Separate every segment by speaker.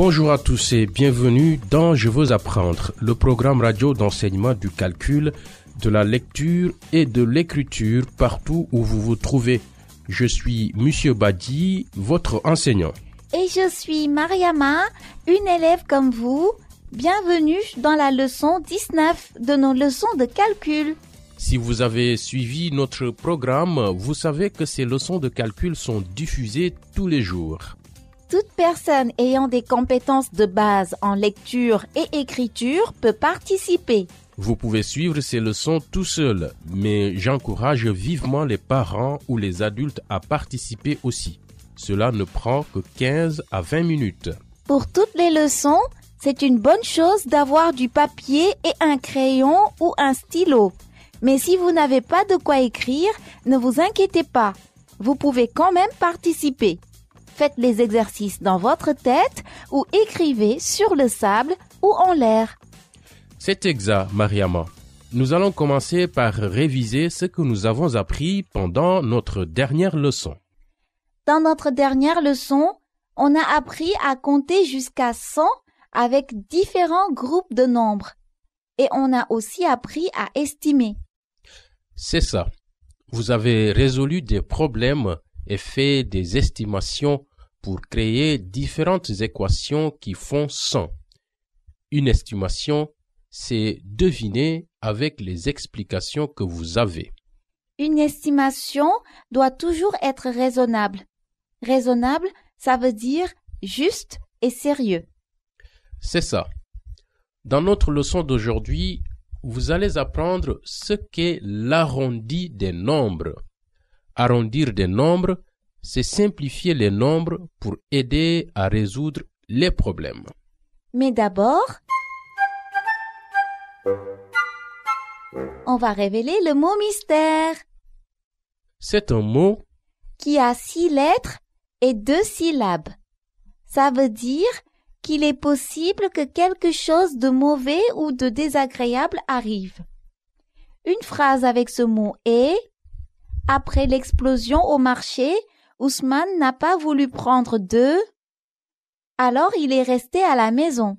Speaker 1: Bonjour à tous et bienvenue dans Je veux apprendre, le programme radio d'enseignement du calcul, de la lecture et de l'écriture partout où vous vous trouvez. Je suis Monsieur Badi, votre enseignant.
Speaker 2: Et je suis Mariama, une élève comme vous. Bienvenue dans la leçon 19 de nos leçons de calcul.
Speaker 1: Si vous avez suivi notre programme, vous savez que ces leçons de calcul sont diffusées tous les jours.
Speaker 2: Toute personne ayant des compétences de base en lecture et écriture peut participer.
Speaker 1: Vous pouvez suivre ces leçons tout seul, mais j'encourage vivement les parents ou les adultes à participer aussi. Cela ne prend que 15 à 20 minutes.
Speaker 2: Pour toutes les leçons, c'est une bonne chose d'avoir du papier et un crayon ou un stylo. Mais si vous n'avez pas de quoi écrire, ne vous inquiétez pas. Vous pouvez quand même participer. Faites les exercices dans votre tête ou écrivez sur le sable ou en l'air.
Speaker 1: C'est exact, Mariama. Nous allons commencer par réviser ce que nous avons appris pendant notre dernière leçon.
Speaker 2: Dans notre dernière leçon, on a appris à compter jusqu'à 100 avec différents groupes de nombres. Et on a aussi appris à estimer.
Speaker 1: C'est ça. Vous avez résolu des problèmes et fait des estimations pour créer différentes équations qui font 100. Une estimation, c'est deviner avec les explications que vous avez.
Speaker 2: Une estimation doit toujours être raisonnable. Raisonnable, ça veut dire juste et sérieux.
Speaker 1: C'est ça. Dans notre leçon d'aujourd'hui, vous allez apprendre ce qu'est l'arrondi des nombres. Arrondir des nombres, c'est simplifier les nombres pour aider à résoudre les problèmes.
Speaker 2: Mais d'abord, on va révéler le mot mystère.
Speaker 1: C'est un mot
Speaker 2: qui a 6 lettres et 2 syllabes. Ça veut dire qu'il est possible que quelque chose de mauvais ou de désagréable arrive. Une phrase avec ce mot est « Après l'explosion au marché, Ousmane n'a pas voulu prendre d'œufs, alors il est resté à la maison. »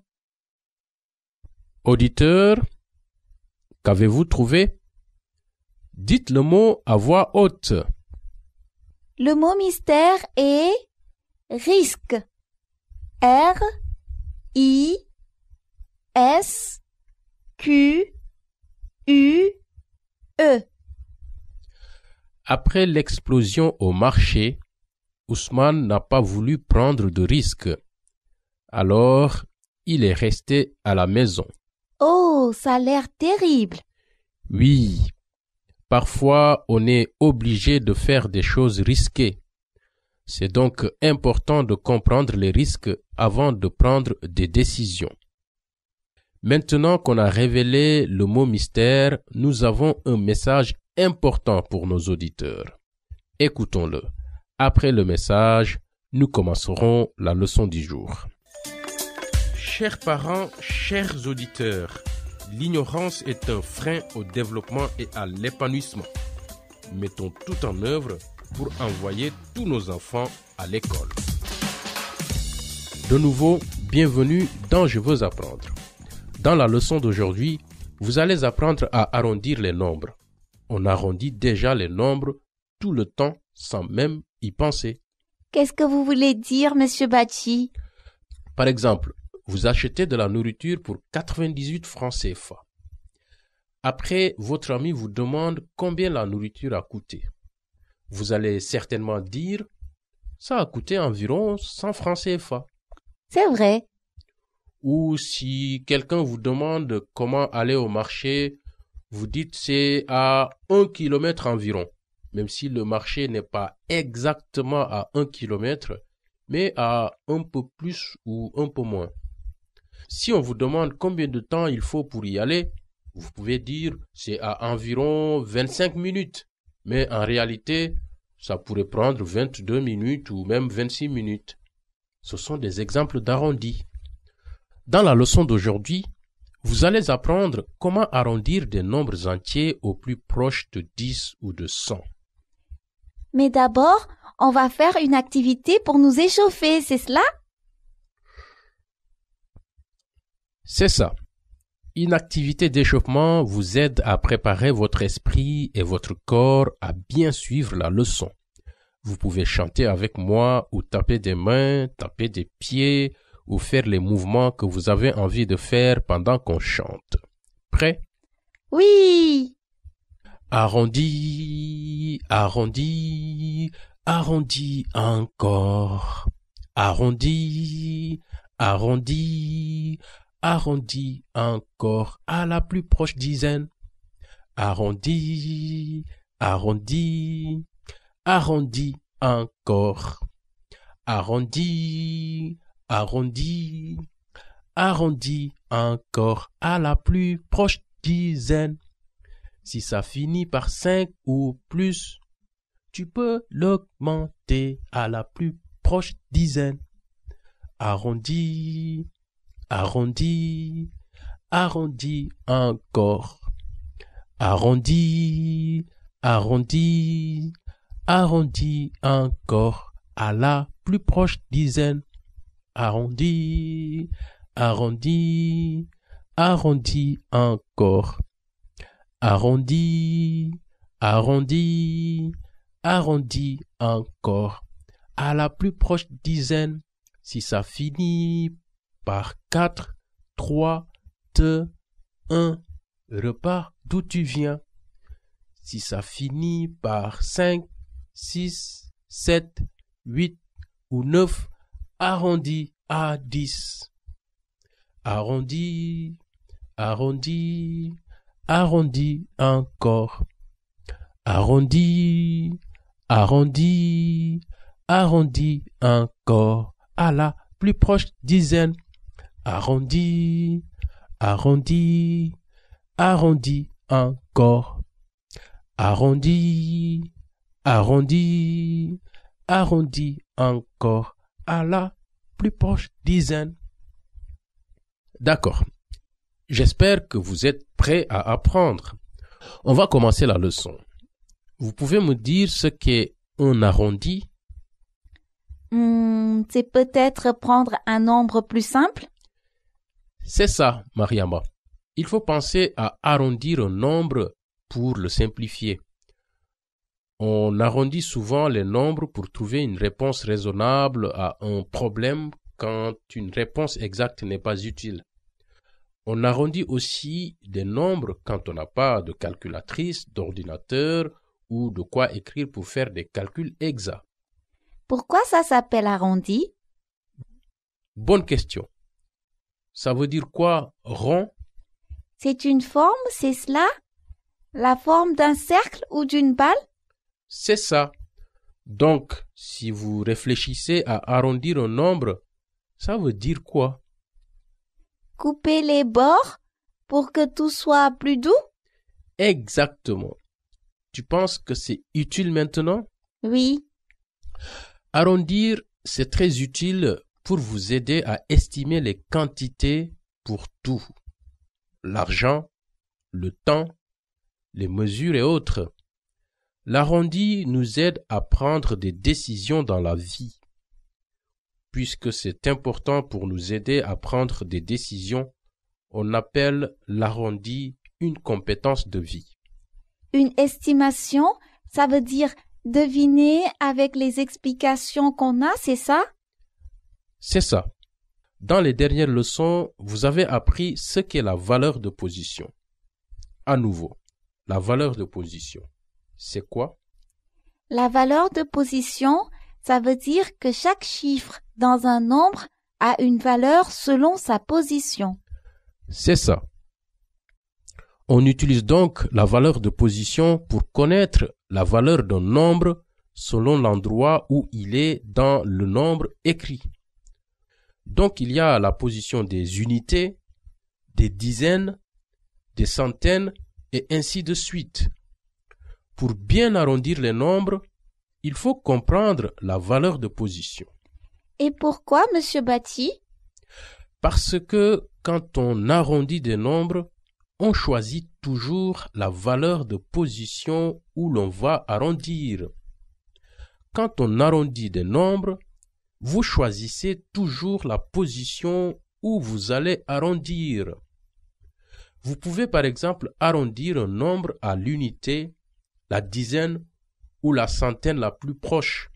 Speaker 1: Auditeur, qu'avez-vous trouvé? Dites le mot à voix haute.
Speaker 2: Le mot mystère est risque. R-I-S-Q-U-E.
Speaker 1: Après l'explosion au marché, Ousmane n'a pas voulu prendre de risques. Alors, il est resté à la maison.
Speaker 2: Oh, ça a l'air terrible.
Speaker 1: Oui, parfois on est obligé de faire des choses risquées. C'est donc important de comprendre les risques avant de prendre des décisions. Maintenant qu'on a révélé le mot mystère, nous avons un message important pour nos auditeurs. Écoutons-le. Après le message, nous commencerons la leçon du jour. Chers parents, chers auditeurs, l'ignorance est un frein au développement et à l'épanouissement. Mettons tout en œuvre pour envoyer tous nos enfants à l'école. De nouveau, bienvenue dans Je veux apprendre. Dans la leçon d'aujourd'hui, vous allez apprendre à arrondir les nombres. On arrondit déjà les nombres tout le temps sans même y penser.
Speaker 2: Qu'est-ce que vous voulez dire, Monsieur Bachi?
Speaker 1: Par exemple, vous achetez de la nourriture pour 98 francs CFA. Après, votre ami vous demande combien la nourriture a coûté. Vous allez certainement dire « ça a coûté environ 100 francs CFA ».
Speaker 2: C'est vrai.
Speaker 1: Ou si quelqu'un vous demande comment aller au marché, vous dites c'est à 1 kilomètre environ, même si le marché n'est pas exactement à 1 kilomètre, mais à un peu plus ou un peu moins. Si on vous demande combien de temps il faut pour y aller, vous pouvez dire c'est à environ 25 minutes, mais en réalité, ça pourrait prendre 22 minutes ou même 26 minutes. Ce sont des exemples d'arrondis. Dans la leçon d'aujourd'hui, vous allez apprendre comment arrondir des nombres entiers au plus proche de 10 ou de 100.
Speaker 2: Mais d'abord, on va faire une activité pour nous échauffer, c'est cela?
Speaker 1: C'est ça. Une activité d'échauffement vous aide à préparer votre esprit et votre corps à bien suivre la leçon. Vous pouvez chanter avec moi ou taper des mains, taper des pieds ou faire les mouvements que vous avez envie de faire pendant qu'on chante. Prêt?
Speaker 2: Oui.
Speaker 1: Arrondi, arrondi, arrondi encore. Arrondi, arrondi, arrondi encore à la plus proche dizaine. Arrondi, arrondi, arrondi encore. Arrondi, arrondi, arrondi encore à la plus proche dizaine. Si ça finit par 5 ou plus, tu peux l'augmenter à la plus proche dizaine. Arrondi, arrondi, arrondi encore. Arrondi, arrondi, arrondi encore à la plus proche dizaine. Arrondi, arrondi, arrondi encore. Arrondi, arrondi, arrondi encore à la plus proche dizaine. Si ça finit par 4, 3, 2, 1, repars d'où tu viens. Si ça finit par 5, 6, 7, 8 ou 9, arrondis à 10. Arrondi, arrondi, arrondi encore. Arrondi, arrondi, arrondi encore à la plus proche dizaine. Arrondi, arrondi, arrondi encore. Arrondi, arrondi, arrondi encore à la plus proche dizaine. D'accord. J'espère que vous êtes prêts à apprendre. On va commencer la leçon. Vous pouvez me dire ce qu'est un arrondi?
Speaker 2: C'est peut-être prendre un nombre plus simple?
Speaker 1: C'est ça, Mariama. Il faut penser à arrondir un nombre pour le simplifier. On arrondit souvent les nombres pour trouver une réponse raisonnable à un problème quand une réponse exacte n'est pas utile. On arrondit aussi des nombres quand on n'a pas de calculatrice, d'ordinateur ou de quoi écrire pour faire des calculs exacts.
Speaker 2: Pourquoi ça s'appelle arrondi?
Speaker 1: Bonne question. Ça veut dire quoi, rond?
Speaker 2: C'est une forme, c'est cela? La forme d'un cercle ou d'une balle?
Speaker 1: C'est ça. Donc, si vous réfléchissez à arrondir un nombre, ça veut dire quoi?
Speaker 2: Couper les bords pour que tout soit plus doux?
Speaker 1: Exactement. Tu penses que c'est utile maintenant?
Speaker 2: Oui.
Speaker 1: Arrondir, c'est très utile pour vous aider à estimer les quantités pour tout. L'argent, le temps, les mesures et autres. L'arrondi nous aide à prendre des décisions dans la vie. Puisque c'est important pour nous aider à prendre des décisions, on appelle l'arrondi une compétence de vie.
Speaker 2: Une estimation, ça veut dire deviner avec les explications qu'on a, c'est ça?
Speaker 1: C'est ça. Dans les dernières leçons, vous avez appris ce qu'est la valeur de position. À nouveau, la valeur de position, c'est quoi?
Speaker 2: La valeur de position, ça veut dire que chaque chiffre dans un nombre a une valeur selon sa position.
Speaker 1: C'est ça. On utilise donc la valeur de position pour connaître la valeur d'un nombre selon l'endroit où il est dans le nombre écrit. Donc il y a la position des unités, des dizaines, des centaines et ainsi de suite. Pour bien arrondir les nombres, il faut comprendre la valeur de position.
Speaker 2: Et pourquoi, Monsieur Bati?
Speaker 1: Parce que quand on arrondit des nombres, on choisit toujours la valeur de position où l'on va arrondir. Quand on arrondit des nombres, vous choisissez toujours la position où vous allez arrondir. Vous pouvez par exemple arrondir un nombre à l'unité, la dizaine ou la centaine la plus proche.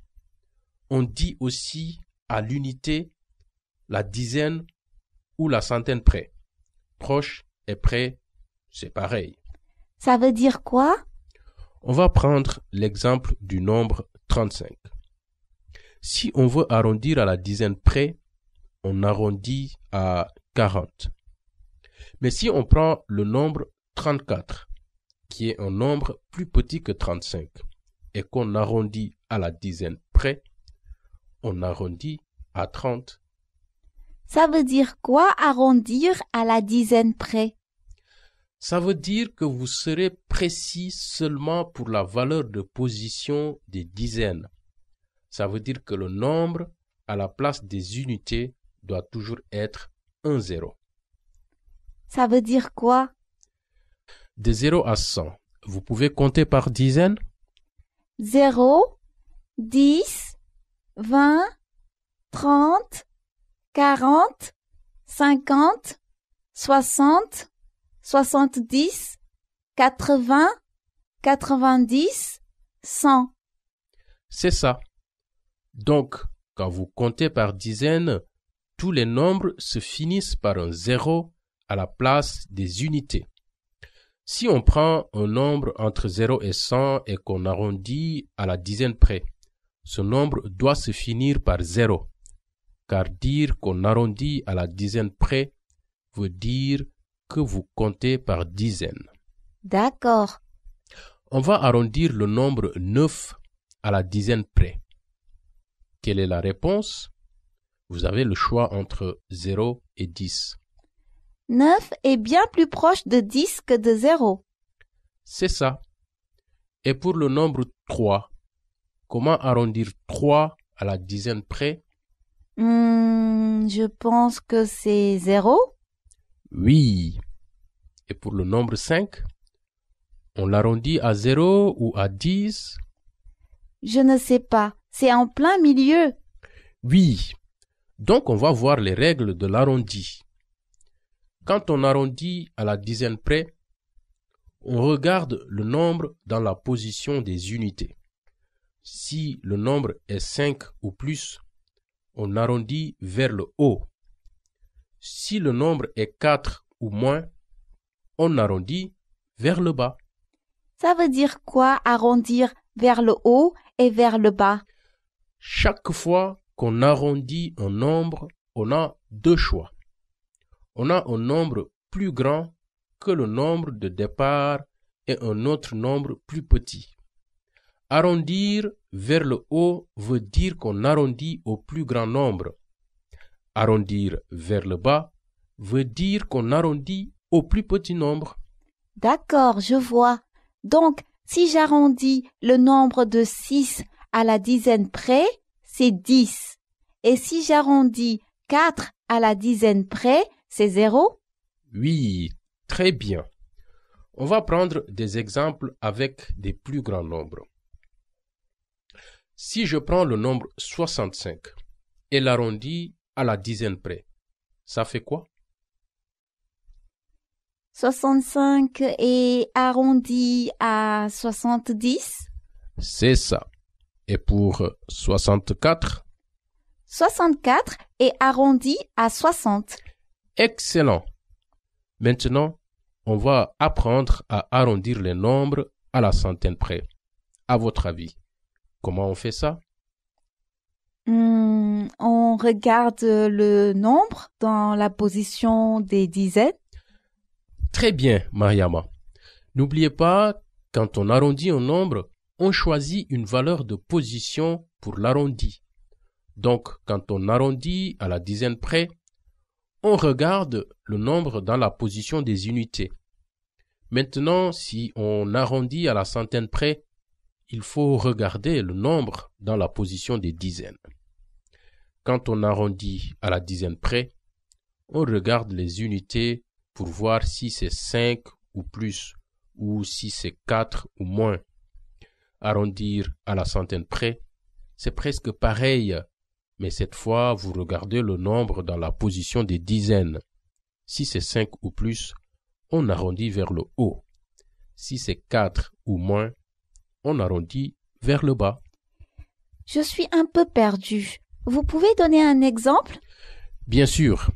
Speaker 1: On dit aussi à l'unité, la dizaine ou la centaine près. Proche et près, c'est pareil.
Speaker 2: Ça veut dire quoi?
Speaker 1: On va prendre l'exemple du nombre 35. Si on veut arrondir à la dizaine près, on arrondit à 40. Mais si on prend le nombre 34, qui est un nombre plus petit que 35, et qu'on arrondit à la dizaine près, on arrondit à 30.
Speaker 2: Ça veut dire quoi arrondir à la dizaine près?
Speaker 1: Ça veut dire que vous serez précis seulement pour la valeur de position des dizaines. Ça veut dire que le nombre à la place des unités doit toujours être un zéro.
Speaker 2: Ça veut dire quoi?
Speaker 1: De 0 à 100, vous pouvez compter par dizaines?
Speaker 2: 0, 10, 20, 30, 40, 50, 60, 70, 80, 90, 100.
Speaker 1: C'est ça. Donc, quand vous comptez par dizaines, tous les nombres se finissent par un zéro à la place des unités. Si on prend un nombre entre 0 et 100 et qu'on arrondit à la dizaine près, ce nombre doit se finir par 0, car dire qu'on arrondit à la dizaine près veut dire que vous comptez par dizaines.
Speaker 2: D'accord.
Speaker 1: On va arrondir le nombre 9 à la dizaine près. Quelle est la réponse? Vous avez le choix entre 0 et 10.
Speaker 2: 9 est bien plus proche de 10 que de 0.
Speaker 1: C'est ça. Et pour le nombre 3, comment arrondir 3 à la dizaine près?
Speaker 2: Je pense que c'est 0.
Speaker 1: Oui. Et pour le nombre 5, on l'arrondit à 0 ou à 10?
Speaker 2: Je ne sais pas. C'est en plein milieu.
Speaker 1: Oui. Donc on va voir les règles de l'arrondi. Quand on arrondit à la dizaine près, on regarde le nombre dans la position des unités. Si le nombre est 5 ou plus, on arrondit vers le haut. Si le nombre est 4 ou moins, on arrondit vers le bas.
Speaker 2: Ça veut dire quoi arrondir vers le haut et vers le bas?
Speaker 1: Chaque fois qu'on arrondit un nombre, on a deux choix. On a un nombre plus grand que le nombre de départ et un autre nombre plus petit. Arrondir vers le haut veut dire qu'on arrondit au plus grand nombre. Arrondir vers le bas veut dire qu'on arrondit au plus petit nombre.
Speaker 2: D'accord, je vois. Donc, si j'arrondis le nombre de 6 à la dizaine près, c'est 10. Et si j'arrondis 4 à la dizaine près, c'est 0?
Speaker 1: Oui, très bien. On va prendre des exemples avec des plus grands nombres. Si je prends le nombre 65 et l'arrondis à la dizaine près, ça fait quoi?
Speaker 2: 65 est arrondi à 70?
Speaker 1: C'est ça. Et pour 64?
Speaker 2: 64 est arrondi à 60.
Speaker 1: Excellent. Maintenant, on va apprendre à arrondir les nombres à la centaine près. À votre avis, comment on fait ça?
Speaker 2: On regarde le nombre dans la position des dizaines.
Speaker 1: Très bien, Mariama. N'oubliez pas, quand on arrondit un nombre, on choisit une valeur de position pour l'arrondi. Donc, quand on arrondit à la dizaine près, on regarde le nombre dans la position des unités. Maintenant, si on arrondit à la centaine près, il faut regarder le nombre dans la position des dizaines. Quand on arrondit à la dizaine près, on regarde les unités pour voir si c'est 5 ou plus, ou si c'est 4 ou moins. Arrondir à la centaine près, c'est presque pareil mais cette fois, vous regardez le nombre dans la position des dizaines. Si c'est 5 ou plus, on arrondit vers le haut. Si c'est 4 ou moins, on arrondit vers le bas.
Speaker 2: Je suis un peu perdue. Vous pouvez donner un exemple?
Speaker 1: Bien sûr.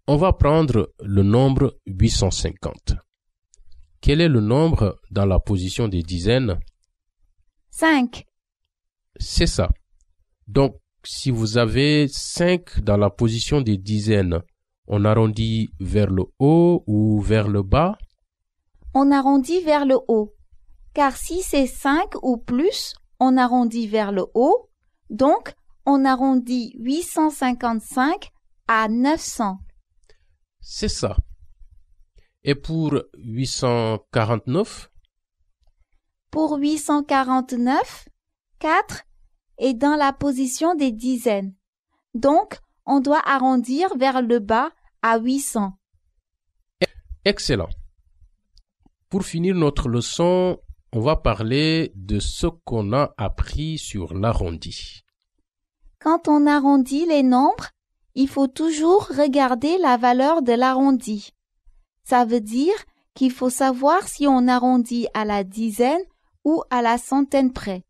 Speaker 1: On va prendre le nombre 850. Quel est le nombre dans la position des dizaines?
Speaker 2: 5.
Speaker 1: C'est ça. Donc, si vous avez 5 dans la position des dizaines, on arrondit vers le haut ou vers le bas?
Speaker 2: On arrondit vers le haut. Car si c'est 5 ou plus, on arrondit vers le haut. Donc, on arrondit 855 à 900.
Speaker 1: C'est ça. Et pour 849?
Speaker 2: Pour 849, 4 est dans la position des dizaines. Donc, on doit arrondir vers le bas à 800.
Speaker 1: Excellent. Pour finir notre leçon, on va parler de ce qu'on a appris sur l'arrondi.
Speaker 2: Quand on arrondit les nombres, il faut toujours regarder la valeur de l'arrondi. Ça veut dire qu'il faut savoir si on arrondit à la dizaine ou à la centaine près.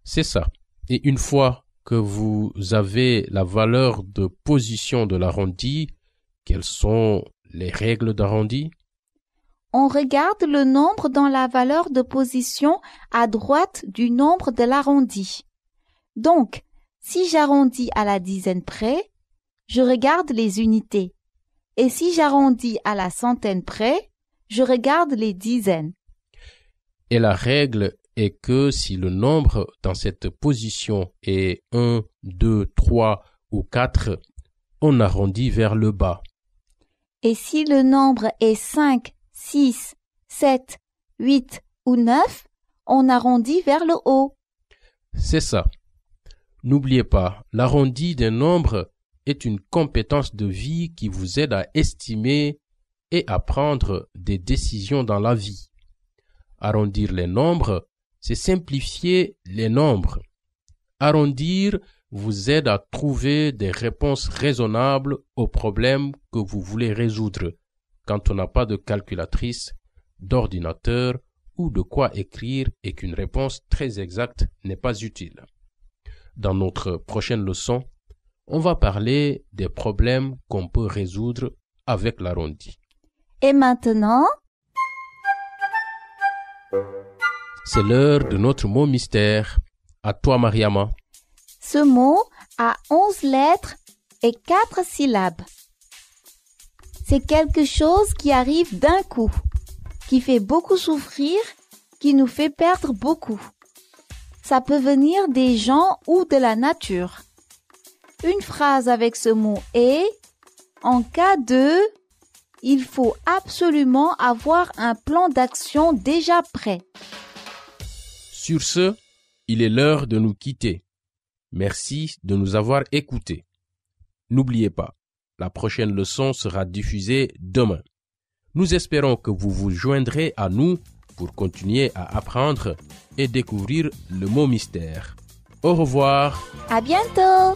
Speaker 1: C'est ça. Et une fois que vous avez la valeur de position de l'arrondi, quelles sont les règles d'arrondi?
Speaker 2: On regarde le nombre dans la valeur de position à droite du nombre de l'arrondi. Donc, si j'arrondis à la dizaine près, je regarde les unités. Et si j'arrondis à la centaine près, je regarde les dizaines.
Speaker 1: Et la règle est que si le nombre dans cette position est 1, 2, 3 ou 4, on arrondit vers le bas.
Speaker 2: Et si le nombre est 5, 6, 7, 8 ou 9, on arrondit vers le haut.
Speaker 1: C'est ça. N'oubliez pas, l'arrondi des nombres est une compétence de vie qui vous aide à estimer et à prendre des décisions dans la vie. Arrondir les nombres, c'est simplifier les nombres. Arrondir vous aide à trouver des réponses raisonnables aux problèmes que vous voulez résoudre quand on n'a pas de calculatrice, d'ordinateur ou de quoi écrire et qu'une réponse très exacte n'est pas utile. Dans notre prochaine leçon, on va parler des problèmes qu'on peut résoudre avec l'arrondi.
Speaker 2: Et maintenant,
Speaker 1: c'est l'heure de notre mot mystère. À toi, Mariama.
Speaker 2: ce mot a 11 lettres et 4 syllabes. C'est quelque chose qui arrive d'un coup, qui fait beaucoup souffrir, qui nous fait perdre beaucoup. Ça peut venir des gens ou de la nature. Une phrase avec ce mot est « En cas de… », il faut absolument avoir un plan d'action déjà prêt.
Speaker 1: Sur ce, il est l'heure de nous quitter. Merci de nous avoir écoutés. N'oubliez pas, la prochaine leçon sera diffusée demain. Nous espérons que vous vous joindrez à nous pour continuer à apprendre et découvrir le mot mystère. Au revoir.
Speaker 2: À bientôt!